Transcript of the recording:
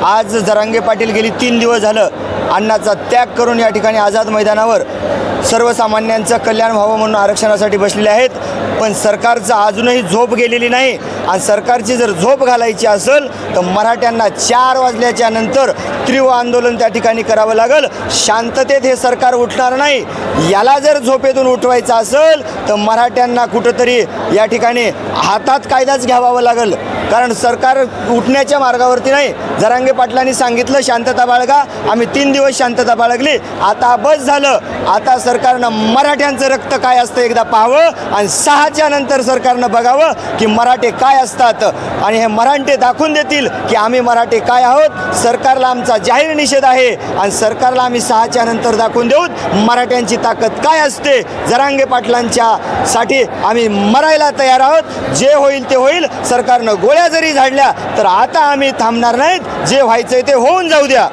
आज जरांगे पाटील गेली 3 दिवस झालं अण्णाचा त्याग करून या ठिकाणी आझाद मैदानावर सर्वसामान्यांचं कल्याण व्हावं म्हणून आरक्षणासाठी बसलेले आहेत। पण सरकारचं अजूनही झोप गेलेली नाही आणि सरकारची जर झोप घालायची असेल तर मराठ्यांना 4 वाजल्याच्या नंतर तीव्र आंदोलन त्या ठिकाणी करावं लागेल। शांततेत हे सरकार उठणार नाही। याला जर झोपेतून उठवायचं असेल तर मराठ्यांना कुठंतरी या ठिकाणी हातात कायदाच घ्यावा लागेल, कारण सरकार उठण्याच्या मार्गावरती नाही। जरांगे पाटलांनी सांगितलं शांतता बाळगा, आम्ही 3 दिवस शांतता बाळगली, आता बस झालं। आता सरकारनं मराठ्यांचं रक्त काय असतं एकदा पाहावं आणि 6च्या नंतर सरकारनं बघावं की मराठे काय असतात आणि हे मराठे दाखवून देतील की आम्ही मराठे काय आहोत। सरकारला आमचा जाहीर निषेध आहे आणि सरकारला आम्ही 6च्या नंतर दाखवून देऊत मराठ्यांची ताकद काय असते। जरांगे पाटलांच्या साठी आम्ही मरायला तयार आहोत। जे होईल ते होईल। सरकारनं गोळ्या जरी झाडल्या तर आता आम्ही थांबणार नाहीत। जे व्हायचंय ते होऊन जाऊ द्या।